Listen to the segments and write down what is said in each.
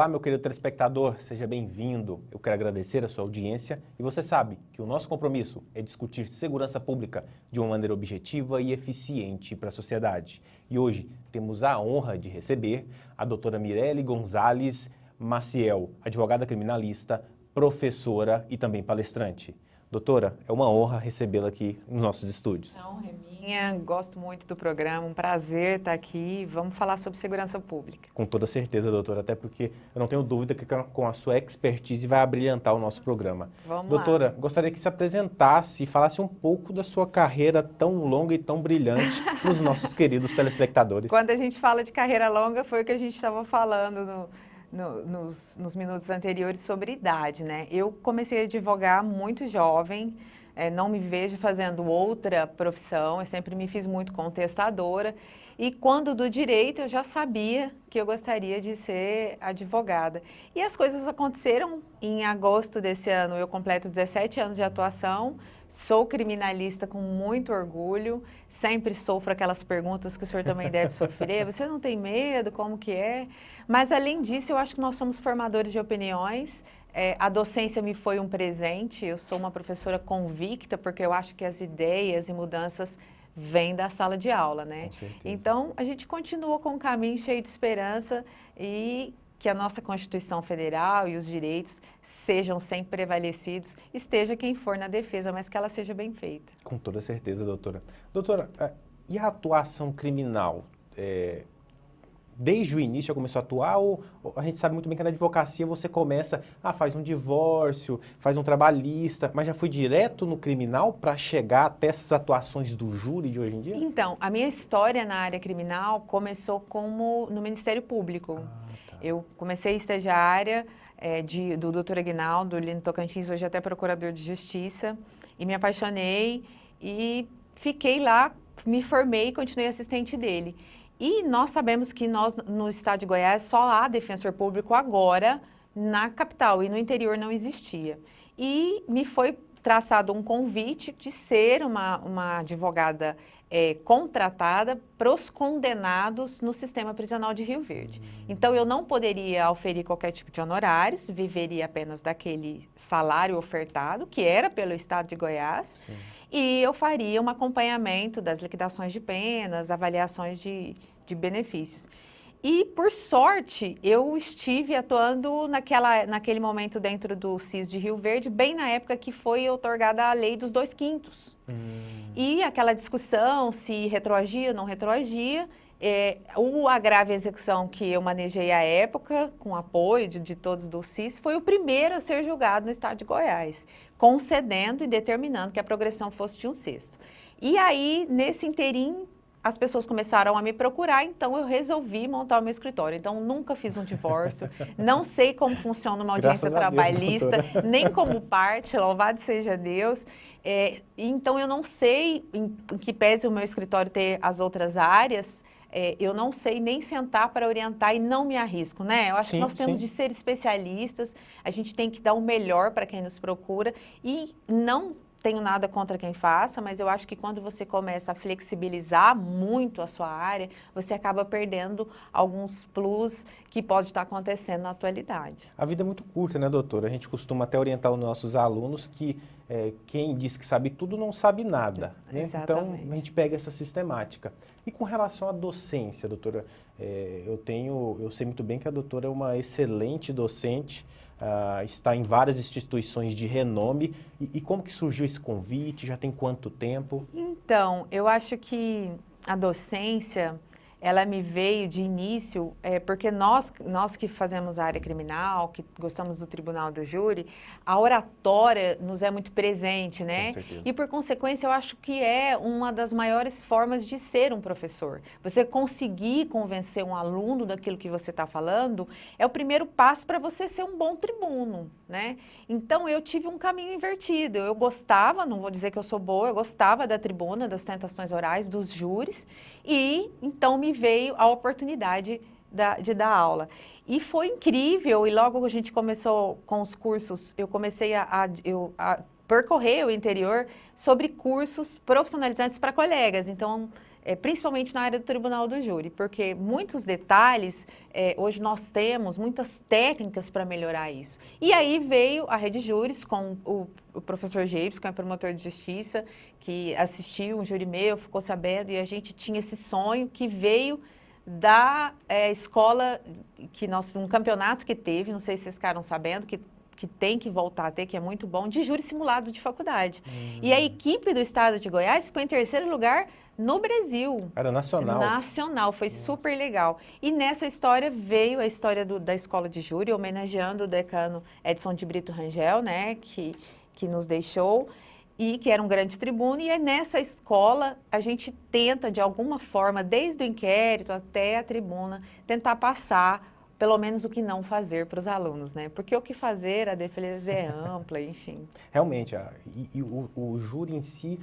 Olá, meu querido telespectador, seja bem-vindo. Eu quero agradecer a sua audiência e você sabe que o nosso compromisso é discutir segurança pública de uma maneira objetiva e eficiente para a sociedade. E hoje temos a honra de receber a doutora Mirelle Gonzalez Maciel, advogada criminalista, professora e também palestrante. Doutora, é uma honra recebê-la aqui nos nossos estúdios. A honra é minha, gosto muito do programa, um prazer estar aqui. Vamos falar sobre segurança pública. Com toda certeza, doutora, até porque eu não tenho dúvida que com a sua expertise vai abrilhantar o nosso programa. Vamos doutora, lá. Gostaria que se apresentasse e falasse um pouco da sua carreira tão longa e tão brilhante para os nossos queridos telespectadores. Quando a gente fala de carreira longa, foi o que a gente estava falando nos minutos anteriores sobre idade, né? Eu comecei a advogar muito jovem, não me vejo fazendo outra profissão, eu sempre me fiz muito contestadora. E quando do direito, eu já sabia que eu gostaria de ser advogada. E as coisas aconteceram em agosto desse ano. Eu completo 17 anos de atuação, sou criminalista com muito orgulho, sempre sofro aquelas perguntas que o senhor também deve sofrer. Você não tem medo? Como que é? Mas, além disso, eu acho que nós somos formadores de opiniões. A docência me foi um presente. Eu sou uma professora convicta, porque eu acho que as ideias e mudanças vem da sala de aula, né? Com certeza. Então, a gente continua com um caminho cheio de esperança e que a nossa Constituição Federal e os direitos sejam sempre prevalecidos, esteja quem for na defesa, mas que ela seja bem feita. Com toda certeza, doutora. Doutora, e a atuação criminal? Desde o início já começou a atuar ou a gente sabe muito bem que na advocacia você começa, faz um divórcio, faz um trabalhista, mas já foi direto no criminal para chegar até essas atuações do júri de hoje em dia? Então, a minha história na área criminal começou no Ministério Público. Tá. Eu comecei estagiária do Dr. Aguinaldo, ali no Tocantins, hoje até procurador de justiça, e me apaixonei e fiquei lá, me formei e continuei assistente dele. E nós sabemos que no estado de Goiás, só há defensor público agora na capital e no interior não existia. E me foi traçado um convite de ser uma advogada contratada para os condenados no sistema prisional de Rio Verde. Então, eu não poderia oferir qualquer tipo de honorários, viveria apenas daquele salário ofertado, que era pelo estado de Goiás. Sim. E eu faria um acompanhamento das liquidações de penas, avaliações de benefícios. E, por sorte, eu estive atuando naquele momento dentro do CIS de Rio Verde, bem na época que foi outorgada a lei dos 2/5. E aquela discussão se retroagia ou não retroagia, o agravo e execução que eu manejei à época, com apoio de todos do CIS, foi o primeiro a ser julgado no estado de Goiás, concedendo e determinando que a progressão fosse de 1/6. E aí, nesse inteirinho, as pessoas começaram a me procurar, então eu resolvi montar o meu escritório. Então, nunca fiz um divórcio, não sei como funciona uma audiência trabalhista, nem como parte, louvado seja Deus. Então, eu não sei, em que pese o meu escritório ter as outras áreas, eu não sei nem sentar para orientar e não me arrisco, né? Eu acho que nós temos de ser especialistas, a gente tem que dar o melhor para quem nos procura e não tenho nada contra quem faça, mas eu acho que quando você começa a flexibilizar muito a sua área, você acaba perdendo alguns plus que pode estar acontecendo na atualidade. A vida é muito curta, né, doutora? A gente costuma até orientar os nossos alunos que quem diz que sabe tudo não sabe nada, né? Exatamente. Então, a gente pega essa sistemática. E com relação à docência, doutora, eu sei muito bem que a doutora é uma excelente docente, está em várias instituições de renome. E como que surgiu esse convite? Já tem quanto tempo? Então, eu acho que a docência, ela me veio de início, porque nós que fazemos a área criminal, que gostamos do tribunal do júri, a oratória nos é muito presente, né? Com certeza. E por consequência, eu acho que é uma das maiores formas de ser um professor. Você conseguir convencer um aluno daquilo que você está falando é o primeiro passo para você ser um bom tribuno, né? Então, eu tive um caminho invertido. Eu gostava, não vou dizer que eu sou boa, eu gostava da tribuna, das tentações orais, dos júris, e então me veio a oportunidade de dar aula. E foi incrível, e logo que a gente começou com os cursos, eu comecei a percorrer o interior sobre cursos profissionalizantes para colegas. Então, principalmente na área do tribunal do júri, porque muitos detalhes, hoje nós temos muitas técnicas para melhorar isso. E aí veio a Rede Júris com o professor James, que é promotor de justiça, que assistiu um júri meu, ficou sabendo, e a gente tinha esse sonho que veio da escola, um campeonato que teve, não sei se vocês ficaram sabendo, que tem que voltar a ter, que é muito bom, de júri simulado de faculdade. E a equipe do estado de Goiás ficou em terceiro lugar no Brasil. Era nacional. Nacional, foi super legal. E nessa história veio a história da escola de júri, homenageando o decano Edson de Brito Rangel, né, que nos deixou, e que era um grande tribuno. E nessa escola a gente tenta, de alguma forma, desde o inquérito até a tribuna, tentar passar pelo menos o que não fazer para os alunos, né? Porque o que fazer, a defesa é ampla, enfim. Realmente, o júri em si,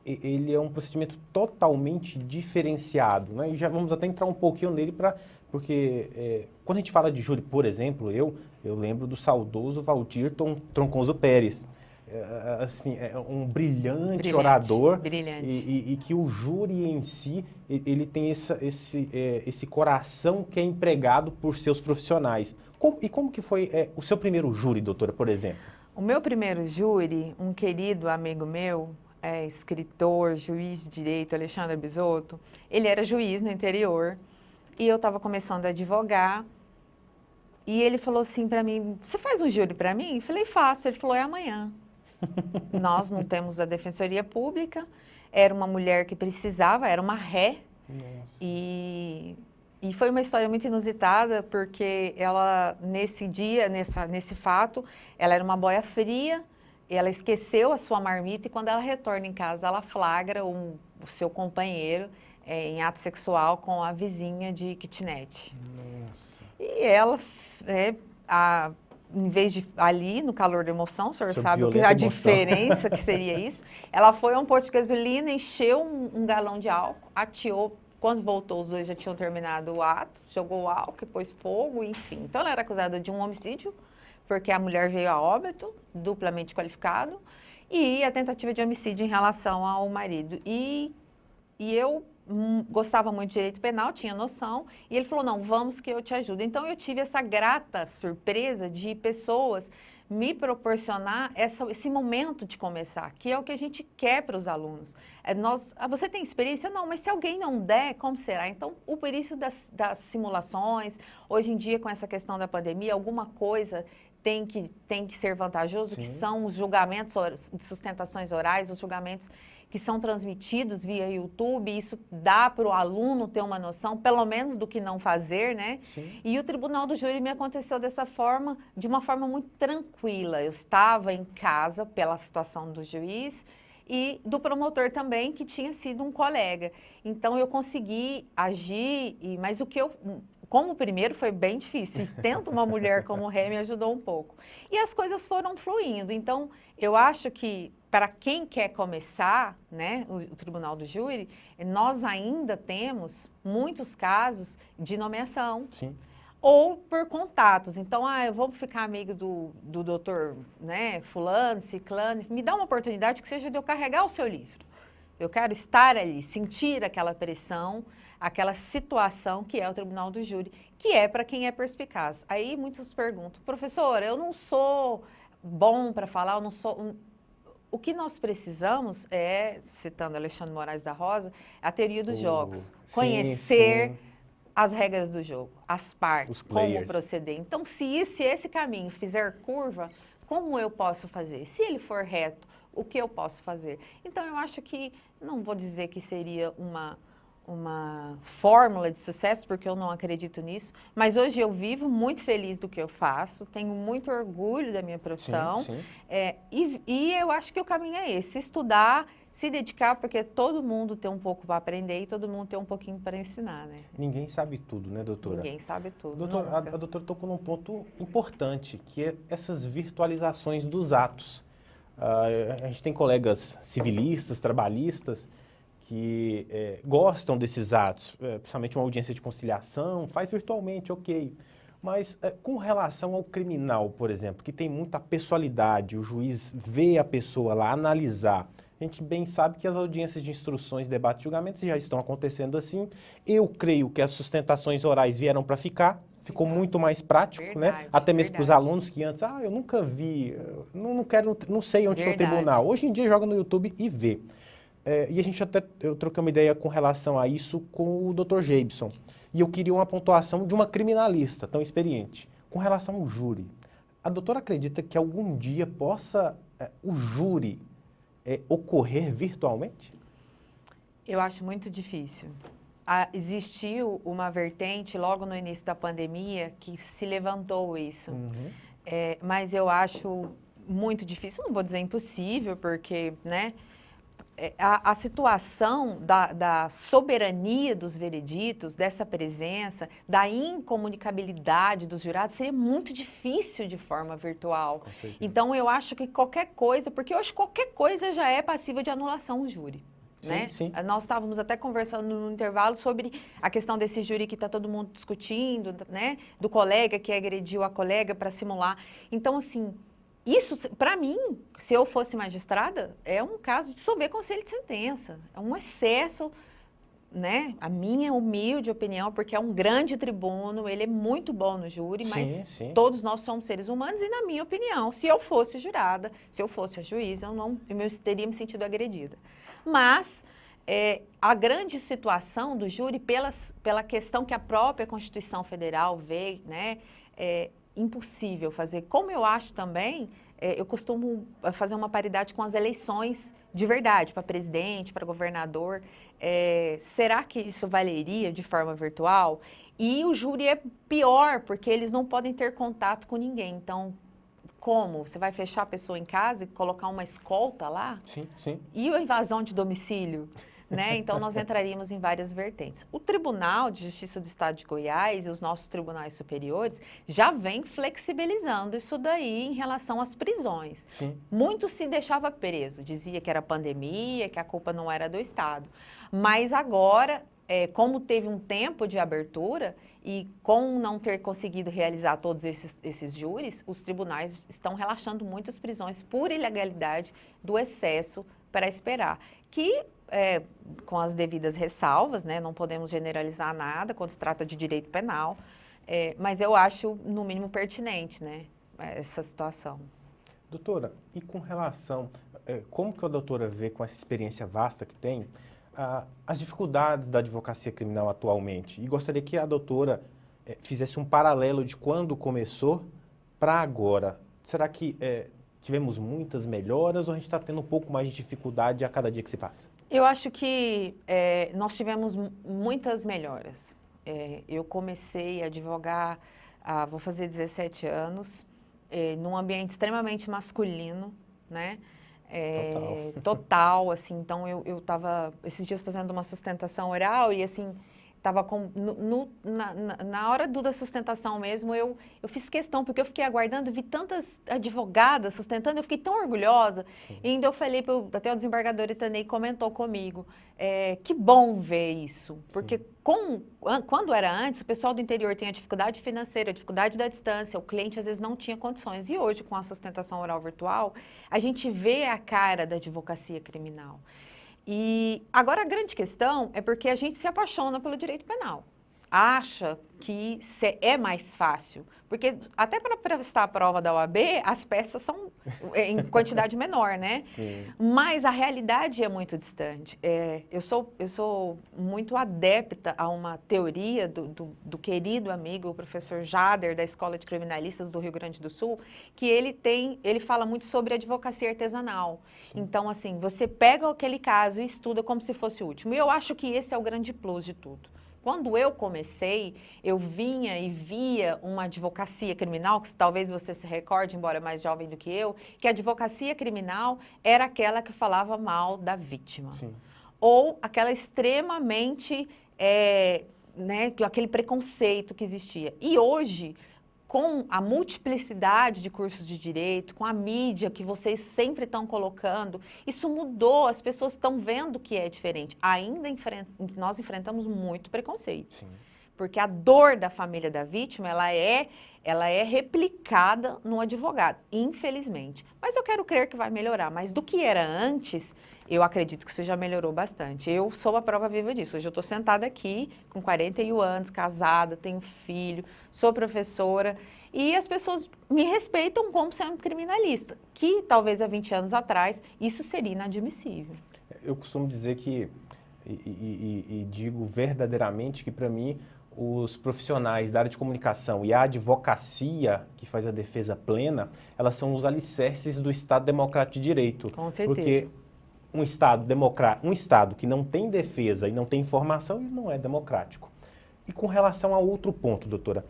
ele é um procedimento totalmente diferenciado, né? E já vamos até entrar um pouquinho nele, porque quando a gente fala de júri, por exemplo, eu lembro do saudoso Valdir Troncoso Pérez, assim, um brilhante orador. Brilhante. E que o júri em si, ele tem esse coração que é empregado por seus profissionais. Como que foi o seu primeiro júri, doutora, por exemplo? O meu primeiro júri, um querido amigo meu, escritor, juiz de direito, Alexandre Bisotto, ele era juiz no interior e eu estava começando a advogar e ele falou assim para mim, você faz um júri para mim? Eu falei, faço. Ele falou, é amanhã. Nós não temos a defensoria pública, era uma mulher que precisava, era uma ré. Nossa. E foi uma história muito inusitada, porque ela, nesse dia, nesse fato, ela era uma boia fria, ela esqueceu a sua marmita e quando ela retorna em casa, ela flagra o seu companheiro em ato sexual com a vizinha de kitnet. Nossa. E ela, em vez de ali, no calor da emoção, o senhor sabe a diferença que seria isso, ela foi a um posto de gasolina, encheu um galão de álcool, ateou. Quando voltou, os dois já tinham terminado o ato, jogou o álcool, pôs fogo, enfim. Então, ela era acusada de um homicídio, porque a mulher veio a óbito, duplamente qualificado, e a tentativa de homicídio em relação ao marido. E eu gostava muito de direito penal, tinha noção, e ele falou, não, vamos que eu te ajudo. Então, eu tive essa grata surpresa de pessoas me proporcionar esse momento de começar, que é o que a gente quer para os alunos. Você tem experiência? Não, mas se alguém não der, como será? Então, por isso das simulações, hoje em dia, com essa questão da pandemia, alguma coisa tem que ser vantajoso, Sim. Que são os julgamentos de sustentações orais, os julgamentos que são transmitidos via YouTube, isso dá para o aluno ter uma noção, pelo menos do que não fazer, né? Sim. E o Tribunal do Júri me aconteceu dessa forma, de uma forma muito tranquila. Eu estava em casa pela situação do juiz e do promotor também, que tinha sido um colega. Então, eu consegui agir, mas como o primeiro foi bem difícil, e tendo uma mulher como ré me ajudou um pouco. E as coisas foram fluindo. Então, eu acho que para quem quer começar, né, o Tribunal do Júri, nós ainda temos muitos casos de nomeação. Sim. Ou por contatos. Então, eu vou ficar amigo do doutor, né, fulano, ciclano, me dá uma oportunidade que seja de eu carregar o seu livro. Eu quero estar ali, sentir aquela pressão, aquela situação que é o Tribunal do Júri, que é para quem é perspicaz. Aí muitos perguntam, professora, eu não sou bom para falar, eu não sou... O que nós precisamos citando Alexandre Moraes da Rosa, a teoria dos jogos. Conhecer as regras do jogo, as partes, como proceder. Então, se esse caminho fizer curva, como eu posso fazer? Se ele for reto, o que eu posso fazer? Então, eu acho que, não vou dizer que seria uma fórmula de sucesso, porque eu não acredito nisso, mas hoje eu vivo muito feliz do que eu faço, tenho muito orgulho da minha profissão, sim. E eu acho que o caminho é esse, estudar, se dedicar, porque todo mundo tem um pouco para aprender e todo mundo tem um pouquinho para ensinar, né? Ninguém sabe tudo, né, doutora? Ninguém sabe tudo. Doutora, a doutora tocou num ponto importante, que é essas virtualizações dos atos. A gente tem colegas civilistas, trabalhistas, que gostam desses atos, principalmente uma audiência de conciliação, faz virtualmente, ok. Mas com relação ao criminal, por exemplo, que tem muita pessoalidade, o juiz vê a pessoa lá, analisar. A gente bem sabe que as audiências de instruções, debates e julgamentos já estão acontecendo assim. Eu creio que as sustentações orais vieram para ficar. Ficou muito mais prático, né? Até mesmo para os alunos que antes, eu nunca vi, não quero, não sei onde é o tribunal. Hoje em dia joga no YouTube e vê. E a gente eu troquei uma ideia com relação a isso com o Dr. Geibson. E eu queria uma pontuação de uma criminalista tão experiente. Com relação ao júri, a doutora acredita que algum dia possa o júri ocorrer virtualmente? Eu acho muito difícil. Existiu uma vertente logo no início da pandemia que se levantou isso. Mas eu acho muito difícil, não vou dizer impossível, porque, né, a situação da soberania dos vereditos, dessa presença, da incomunicabilidade dos jurados, seria muito difícil de forma virtual. Então, eu acho que qualquer coisa, porque hoje qualquer coisa já é passível de anulação o júri. Né? Sim. Nós estávamos até conversando no intervalo sobre a questão desse júri que está todo mundo discutindo, né? Do colega que agrediu a colega para simular. Então, assim, isso, para mim, se eu fosse magistrada, é um caso de dissolver conselho de sentença. É um excesso, né? A minha humilde opinião, porque é um grande tribuno, ele é muito bom no júri, mas todos nós somos seres humanos e, na minha opinião, se eu fosse jurada, se eu fosse a juíza, eu teria me sentido agredida. Mas a grande situação do júri, pela questão que a própria Constituição Federal vê, né, é impossível fazer. Como eu acho também, eu costumo fazer uma paridade com as eleições de verdade, para presidente, para governador. Será que isso valeria de forma virtual? E o júri é pior, porque eles não podem ter contato com ninguém. Então, como? Você vai fechar a pessoa em casa e colocar uma escolta lá? Sim. E a invasão de domicílio? Né? Então, nós entraríamos em várias vertentes. O Tribunal de Justiça do Estado de Goiás e os nossos tribunais superiores já vêm flexibilizando isso daí em relação às prisões. Muito se deixava preso, dizia que era pandemia, que a culpa não era do Estado. Mas agora, como teve um tempo de abertura e com não ter conseguido realizar todos esses júris, os tribunais estão relaxando muitas prisões por ilegalidade do excesso para esperar. Que, com as devidas ressalvas, né, não podemos generalizar nada quando se trata de direito penal, mas eu acho, no mínimo, pertinente, né, essa situação. Doutora, e com relação, como que a doutora vê com essa experiência vasta que tem, as dificuldades da advocacia criminal atualmente? E gostaria que a doutora fizesse um paralelo de quando começou para agora. Será que tivemos muitas melhoras ou a gente está tendo um pouco mais de dificuldade a cada dia que se passa? Eu acho que nós tivemos muitas melhoras. Eu comecei a advogar, vou fazer 17 anos, num ambiente extremamente masculino, né? Total, assim, então eu estava esses dias fazendo uma sustentação oral e assim, estava na hora da sustentação mesmo, eu fiz questão, porque eu fiquei aguardando, vi tantas advogadas sustentando, eu fiquei tão orgulhosa, e ainda eu falei, até o desembargador Itanei comentou comigo, que bom ver isso, porque quando era antes, o pessoal do interior tinha dificuldade financeira, dificuldade da distância, o cliente às vezes não tinha condições, e hoje com a sustentação oral virtual, a gente vê a cara da advocacia criminal. E agora a grande questão é porque a gente se apaixona pelo direito penal. Acha que é mais fácil. Porque até para prestar a prova da OAB, as peças são em quantidade menor, né? Sim. Mas a realidade é muito distante. Eu sou muito adepta a uma teoria do querido amigo, o professor Jader, da Escola de Criminalistas do Rio Grande do Sul, que ele fala muito sobre advocacia artesanal. Sim. Então, assim, você pega aquele caso e estuda como se fosse o último. E eu acho que esse é o grande plus de tudo. Quando eu comecei, eu vinha e via uma advocacia criminal, que talvez você se recorde, embora mais jovem do que eu, que a advocacia criminal era aquela que falava mal da vítima. Sim. Ou aquela extremamente, né, aquele preconceito que existia. E hoje, com a multiplicidade de cursos de direito, com a mídia que vocês sempre estão colocando, isso mudou, as pessoas estão vendo que é diferente. Ainda nós enfrentamos muito preconceito. Sim. porque a dor da família da vítima, ela é replicada no advogado, infelizmente. Mas eu quero crer que vai melhorar. Mas do que era antes, eu acredito que isso já melhorou bastante. Eu sou a prova viva disso. Hoje eu estou sentada aqui, com 41 anos, casada, tenho filho, sou professora, e as pessoas me respeitam como sendo criminalista, que talvez há 20 anos atrás isso seria inadmissível. Eu costumo dizer que, e digo verdadeiramente que, para mim, os profissionais da área de comunicação e a advocacia, que faz a defesa plena, elas são os alicerces do Estado Democrático de Direito. Com certeza. Porque um Estado que não tem defesa e não tem informação, ele não é democrático. E com relação a outro ponto, doutora,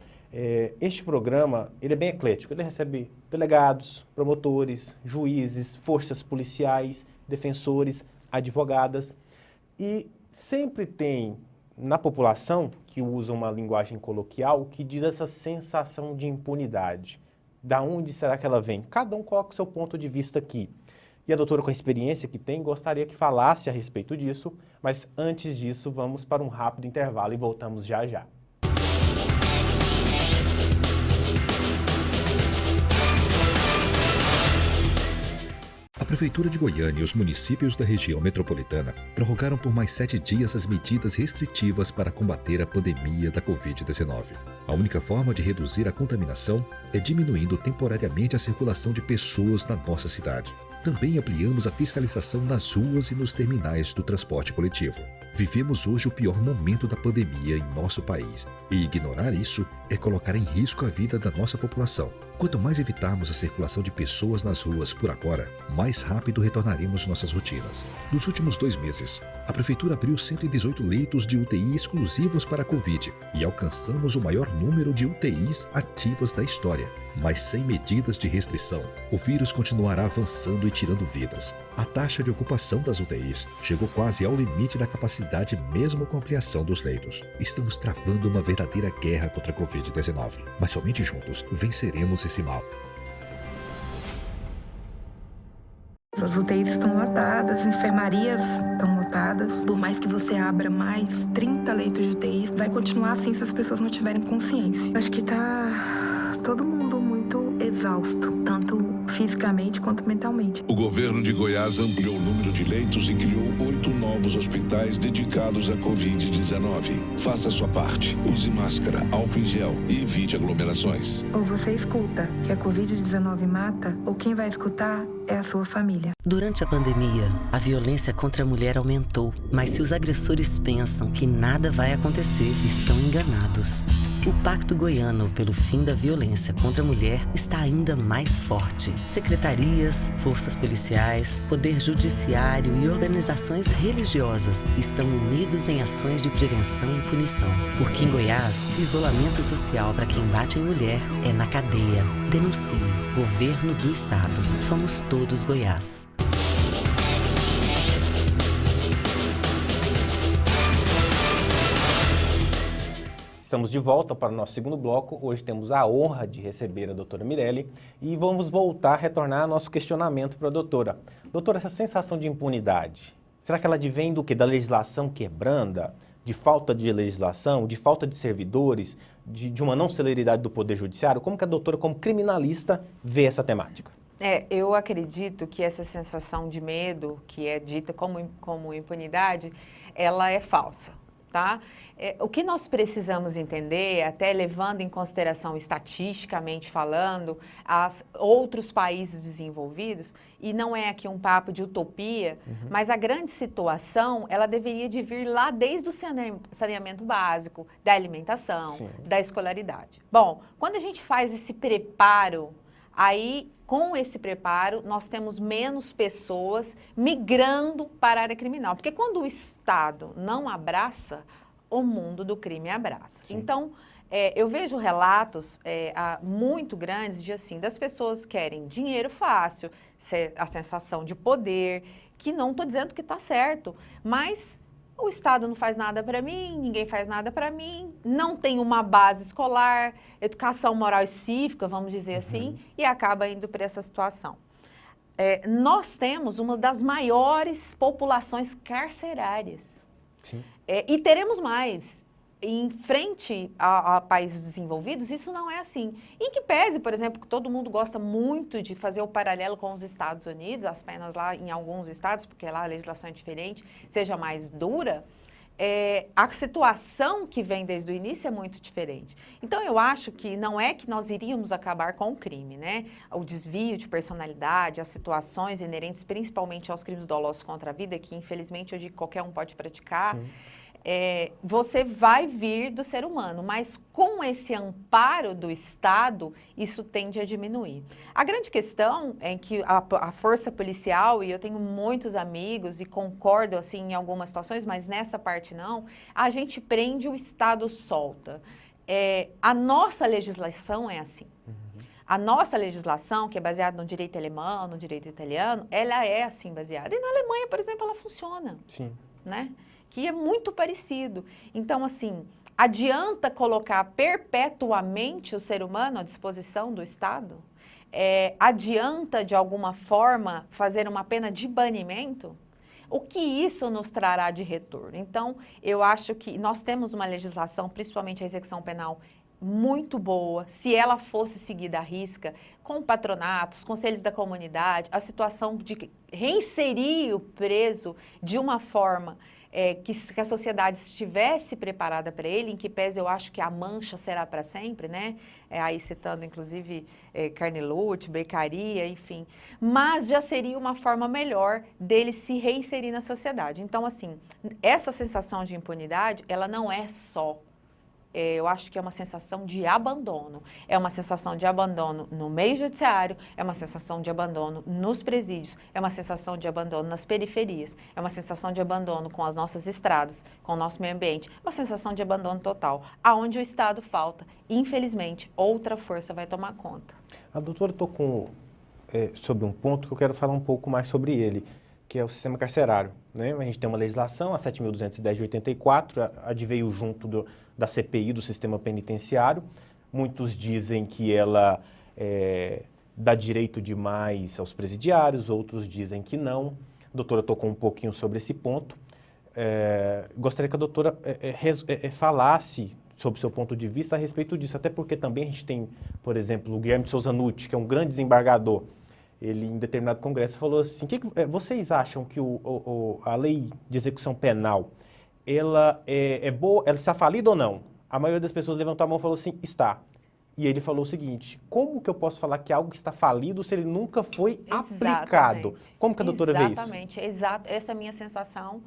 este programa, ele é bem eclético. Ele recebe delegados, promotores, juízes, forças policiais, defensores, advogadas, e sempre tem na população, que usa uma linguagem coloquial, que diz essa sensação de impunidade. Da onde será que ela vem? Cada um coloca o seu ponto de vista aqui. E a doutora, com a experiência que tem, gostaria que falasse a respeito disso, mas antes disso, vamos para um rápido intervalo e voltamos já já. A Prefeitura de Goiânia e os municípios da região metropolitana prorrogaram por mais 7 dias as medidas restritivas para combater a pandemia da Covid-19. A única forma de reduzir a contaminação é diminuindo temporariamente a circulação de pessoas na nossa cidade. Também ampliamos a fiscalização nas ruas e nos terminais do transporte coletivo. Vivemos hoje o pior momento da pandemia em nosso país, e ignorar isso é colocar em risco a vida da nossa população. Quanto mais evitarmos a circulação de pessoas nas ruas por agora, mais rápido retornaremos nossas rotinas. Nos últimos 2 meses, a Prefeitura abriu 118 leitos de UTI exclusivos para a Covid e alcançamos o maior número de UTIs ativas da história. Mas sem medidas de restrição, o vírus continuará avançando e tirando vidas. A taxa de ocupação das UTIs chegou quase ao limite da capacidade mesmo com a ampliação dos leitos. Estamos travando uma verdadeira guerra contra a Covid-19, mas somente juntos venceremos esse mal. As UTIs estão lotadas, enfermarias estão lotadas. Por mais que você abra mais 30 leitos de UTI, vai continuar assim se as pessoas não tiverem consciência. Acho que tá todo mundo muito exausto, tanto fisicamente quanto mentalmente. O governo de Goiás ampliou o número de leitos e criou 8 novos hospitais dedicados à Covid-19. Faça a sua parte. Use máscara, álcool em gel e evite aglomerações. Ou você escuta que a Covid-19 mata, ou quem vai escutar é a sua família. Durante a pandemia, a violência contra a mulher aumentou. Mas se os agressores pensam que nada vai acontecer, estão enganados. O Pacto Goiano pelo Fim da Violência contra a Mulher está ainda mais forte. Secretarias, forças policiais, poder judiciário e organizações religiosas estão unidos em ações de prevenção e punição. Porque em Goiás, isolamento social para quem bate em mulher é na cadeia. Denuncie. Governo do Estado. Somos todos Goiás. Estamos de volta para o nosso segundo bloco. Hoje temos a honra de receber a doutora Mirelli e vamos voltar a retornar ao nosso questionamento para a doutora. Doutora, essa sensação de impunidade, será que ela advém do quê? Da legislação que branda? De falta de legislação? De falta de servidores? De uma não celeridade do Poder Judiciário? Como que a doutora, como criminalista, vê essa temática? Eu acredito que essa sensação de medo, que é dita como impunidade, ela é falsa. Tá? O que nós precisamos entender, até levando em consideração estatisticamente falando, outros países desenvolvidos, e não é aqui um papo de utopia, mas a grande situação, ela deveria de vir lá desde o saneamento básico, da alimentação, sim, da escolaridade. Bom, quando a gente faz esse preparo, aí, com esse preparo, nós temos menos pessoas migrando para a área criminal. Porque quando o Estado não abraça, o mundo do crime abraça. Sim. Então, eu vejo relatos muito grandes de assim, das pessoas que querem dinheiro fácil, a sensação de poder, que não estou dizendo que está certo, mas o Estado não faz nada para mim, ninguém faz nada para mim, não tem uma base escolar, educação moral e cívica, vamos dizer assim, e acaba indo para essa situação. Nós temos uma das maiores populações carcerárias. Sim. E teremos mais. em frente a países desenvolvidos, isso não é assim. Em que pese, por exemplo, que todo mundo gosta muito de fazer o paralelo com os Estados Unidos, as penas lá em alguns estados, porque lá a legislação é diferente, seja mais dura, a situação que vem desde o início é muito diferente. Então, eu acho que não é que nós iríamos acabar com o crime, né? O desvio de personalidade, as situações inerentes principalmente aos crimes dolosos contra a vida, que infelizmente hoje qualquer um pode praticar, você vai vir do ser humano, mas com esse amparo do Estado, isso tende a diminuir. A grande questão é que a força policial, e eu tenho muitos amigos e concordo assim em algumas situações, mas nessa parte não, a gente prende, o Estado solta. A nossa legislação é assim. A nossa legislação, que é baseada no direito alemão, no direito italiano, ela é assim baseada. E na Alemanha, por exemplo, ela funciona. Sim. Né? Que é muito parecido. Então, assim, adianta colocar perpetuamente o ser humano à disposição do Estado? Adianta, de alguma forma, fazer uma pena de banimento? O que isso nos trará de retorno? Então, eu acho que nós temos uma legislação, principalmente a execução penal, muito boa, se ela fosse seguida à risca, com patronatos, conselhos da comunidade, a situação de reinserir o preso de uma forma que a sociedade estivesse preparada para ele, em que pese eu acho que a mancha será para sempre, né? Aí citando, inclusive, Carnelute, Beccaria, enfim. Mas já seria uma forma melhor dele se reinserir na sociedade. Então, assim, essa sensação de impunidade, ela não é só eu acho que é uma sensação de abandono. É uma sensação de abandono no meio judiciário, é uma sensação de abandono nos presídios, é uma sensação de abandono nas periferias, é uma sensação de abandono com as nossas estradas, com o nosso meio ambiente, uma sensação de abandono total. Aonde o Estado falta, infelizmente, outra força vai tomar conta. A doutora tocou sobre um ponto que eu quero falar um pouco mais sobre ele, que é o sistema carcerário, né? A gente tem uma legislação, a 7.210 de 84, adveio junto da CPI, do sistema penitenciário. Muitos dizem que ela dá direito demais aos presidiários, outros dizem que não. A doutora tocou um pouquinho sobre esse ponto. Gostaria que a doutora falasse sobre o seu ponto de vista a respeito disso, até porque também a gente tem, por exemplo, o Guilherme de Souza Nutti, que é um grande desembargador. Ele, em determinado congresso, falou assim, vocês acham que a lei de execução penal, ela é boa, ela está falida ou não? A maioria das pessoas levantou a mão e falou assim, está. E ele falou o seguinte, como que eu posso falar que algo está falido se ele nunca foi aplicado? Como que a doutora vê isso? Exatamente, essa é a minha sensação.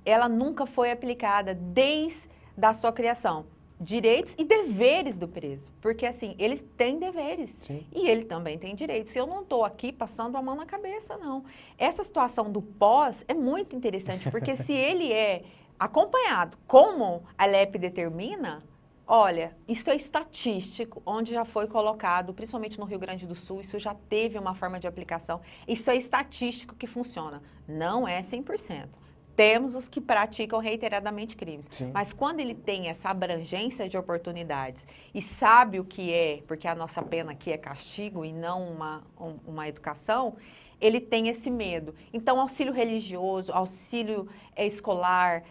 Ela nunca foi aplicada desde a sua criação. Direitos e deveres do preso, porque assim, eles têm deveres. Sim. E ele também tem direitos. Eu não estou aqui passando a mão na cabeça, não. Essa situação do pós é muito interessante, porque se ele é acompanhado como a LEP determina, olha, isso é estatístico, onde já foi colocado, principalmente no Rio Grande do Sul, isso já teve uma forma de aplicação, isso é estatístico que funciona, não é 100%. Temos os que praticam reiteradamente crimes. Sim. Mas quando ele tem essa abrangência de oportunidades e sabe o que é, porque a nossa pena aqui é castigo e não uma educação, ele tem esse medo. Então, auxílio religioso, auxílio escolar,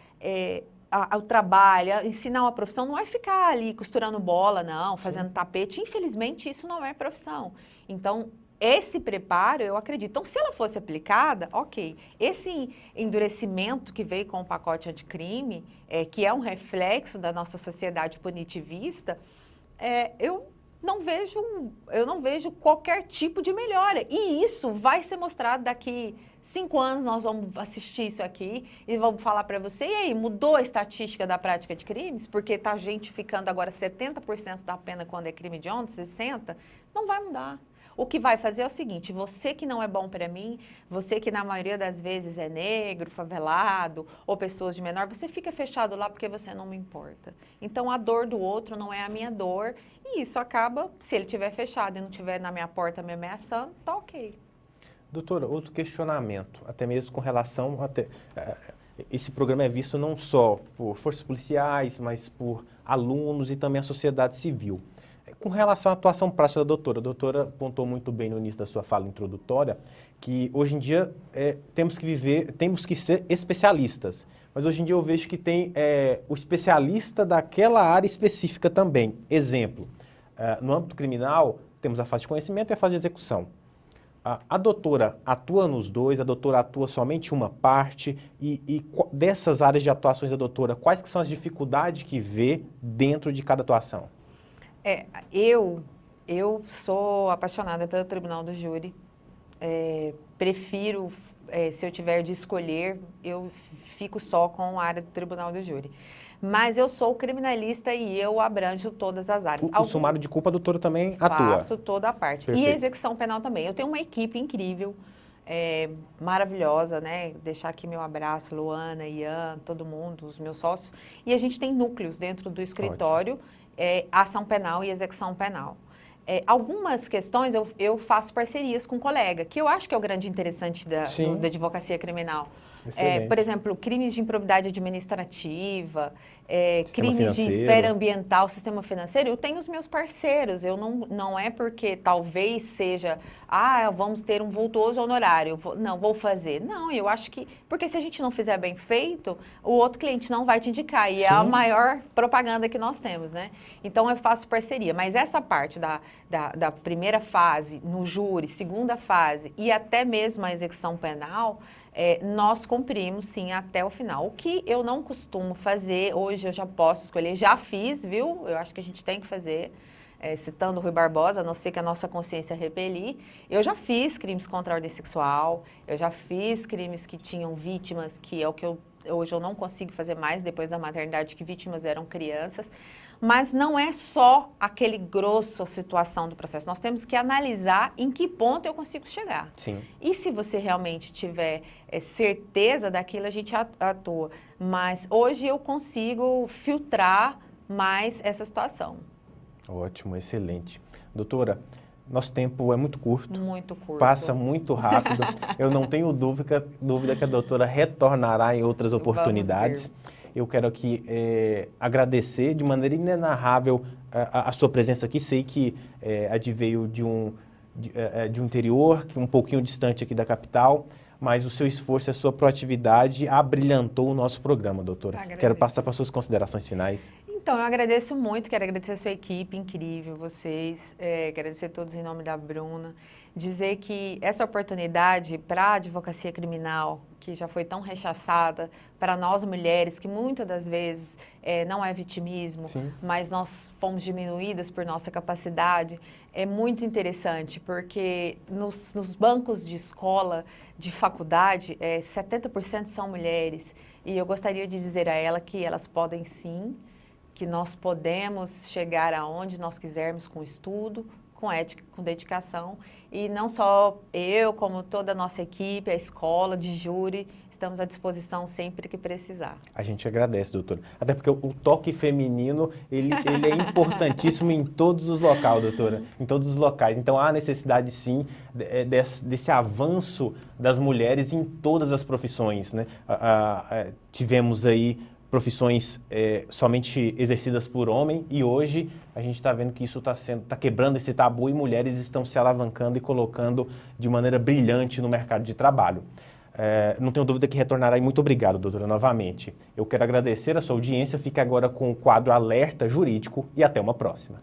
o trabalho, ensinar uma profissão, não é ficar ali costurando bola, não, fazendo tapete. Infelizmente, isso não é profissão. Então, esse preparo, eu acredito. Então, se ela fosse aplicada, ok. Esse endurecimento que veio com o pacote anticrime, que é um reflexo da nossa sociedade punitivista, eu não vejo qualquer tipo de melhora. E isso vai ser mostrado daqui 5 anos, nós vamos assistir isso aqui e vamos falar para você, e aí, mudou a estatística da prática de crimes? Porque tá gente ficando agora 70% da pena quando é crime de onda, 60%? Não vai mudar. O que vai fazer é o seguinte, você que não é bom para mim, você que na maioria das vezes é negro, favelado ou pessoas de menor, você fica fechado lá porque você não me importa. Então a dor do outro não é a minha dor e isso acaba, se ele estiver fechado e não estiver na minha porta me ameaçando, tá ok. Doutora, outro questionamento, até mesmo com relação esse programa é visto não só por forças policiais, mas por alunos e também a sociedade civil. Com relação à atuação prática da doutora, a doutora pontuou muito bem no início da sua fala introdutória que hoje em dia temos que ser especialistas, mas hoje em dia eu vejo que tem o especialista daquela área específica também. Exemplo, no âmbito criminal temos a fase de conhecimento e a fase de execução. A doutora atua nos dois, a doutora atua somente uma parte e dessas áreas de atuações da doutora, quais que são as dificuldades que vê dentro de cada atuação? Eu sou apaixonada pelo Tribunal do Júri. Prefiro, se eu tiver de escolher, eu fico só com a área do Tribunal do Júri. Mas eu sou criminalista e eu abranjo todas as áreas. O sumário de culpa, a doutora também atua? Faço toda a parte. Perfeito. E execução penal também. Eu tenho uma equipe incrível, maravilhosa, né? Deixar aqui meu abraço, Luana, Ian, todo mundo, os meus sócios. E a gente tem núcleos dentro do escritório, ação penal e execução penal. Algumas questões eu faço parcerias com colega, que eu acho que é o grande interessante da advocacia criminal. Por exemplo, crimes de improbidade administrativa, crimes de esfera ambiental, sistema financeiro, eu tenho os meus parceiros. Eu não é porque talvez seja, vamos ter um vultuoso honorário, vou fazer. Não, eu acho que, porque se a gente não fizer bem feito, o outro cliente não vai te indicar, e é a maior propaganda que nós temos, né? Então eu faço parceria, mas essa parte da primeira fase no júri, segunda fase e até mesmo a execução penal, nós cumprimos, sim, até o final. O que eu não costumo fazer, hoje eu já posso escolher, já fiz, viu? Eu acho que a gente tem que fazer, citando o Rui Barbosa, a não ser que a nossa consciência repelir. Eu já fiz crimes contra a ordem sexual, eu já fiz crimes que tinham vítimas, que é o que hoje eu não consigo fazer mais, depois da maternidade, que vítimas eram crianças. Mas não é só aquele grosso a situação do processo. Nós temos que analisar em que ponto eu consigo chegar. Sim. E se você realmente tiver certeza daquilo, a gente atua. Mas hoje eu consigo filtrar mais essa situação. Ótimo, excelente. Doutora, nosso tempo é muito curto. Muito curto. Passa muito rápido. Eu não tenho dúvida que a doutora retornará em outras oportunidades. Eu quero aqui agradecer de maneira inenarrável a sua presença aqui. Sei que adveio de um interior, que um pouquinho distante aqui da capital, mas o seu esforço e a sua proatividade abrilhantou o nosso programa, doutora. Agradeço. Quero passar para as suas considerações finais. Então, eu agradeço muito, quero agradecer a sua equipe incrível, vocês, quero agradecer a todos em nome da Bruna, dizer que essa oportunidade para a advocacia criminal, que já foi tão rechaçada, para nós mulheres, que muitas das vezes não é vitimismo, Sim. mas nós fomos diminuídas por nossa capacidade, é muito interessante, porque nos bancos de escola, de faculdade, 70% são mulheres, e eu gostaria de dizer a ela que elas podem sim, que nós podemos chegar aonde nós quisermos com estudo, com ética, com dedicação, e não só eu, como toda a nossa equipe, a escola de júri, estamos à disposição sempre que precisar. A gente agradece, doutora. Até porque o toque feminino, ele é importantíssimo em todos os locais, doutora, em todos os locais. Então há necessidade, sim, desse avanço das mulheres em todas as profissões, né? Tivemos aí profissões somente exercidas por homem, e hoje a gente está vendo que isso está quebrando esse tabu, e mulheres estão se alavancando e colocando de maneira brilhante no mercado de trabalho. Não tenho dúvida que retornará, e muito obrigado, doutora, novamente. Eu quero agradecer a sua audiência, fique agora com o quadro Alerta Jurídico, e até uma próxima.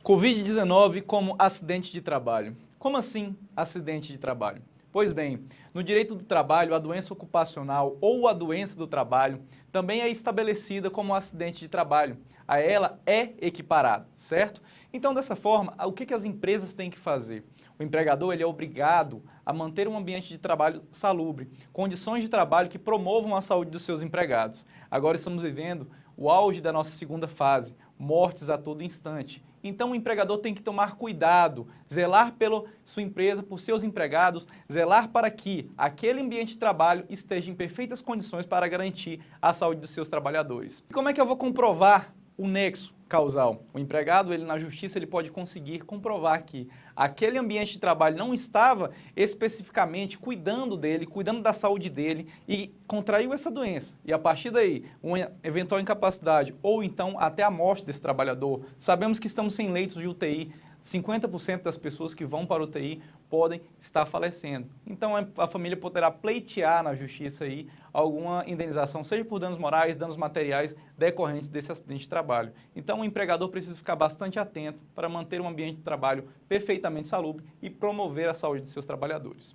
Covid-19 como acidente de trabalho. Como assim acidente de trabalho? Pois bem, no direito do trabalho, a doença ocupacional ou a doença do trabalho também é estabelecida como acidente de trabalho. A ela é equiparado, certo? Então, dessa forma, o que as empresas têm que fazer? O empregador ele é obrigado a manter um ambiente de trabalho salubre, condições de trabalho que promovam a saúde dos seus empregados. Agora estamos vivendo o auge da nossa segunda fase, mortes a todo instante. Então o empregador tem que tomar cuidado, zelar pela sua empresa, por seus empregados, zelar para que aquele ambiente de trabalho esteja em perfeitas condições para garantir a saúde dos seus trabalhadores. E como é que eu vou comprovar o nexo causal. O empregado, ele na justiça, ele pode conseguir comprovar que aquele ambiente de trabalho não estava especificamente cuidando dele, cuidando da saúde dele e contraiu essa doença. E a partir daí, uma eventual incapacidade ou então até a morte desse trabalhador. Sabemos que estamos sem leitos de UTI, 50% das pessoas que vão para a UTI podem estar falecendo. Então, a família poderá pleitear na justiça aí alguma indenização, seja por danos morais, danos materiais decorrentes desse acidente de trabalho. Então, o empregador precisa ficar bastante atento para manter um ambiente de trabalho perfeitamente salubre e promover a saúde de seus trabalhadores.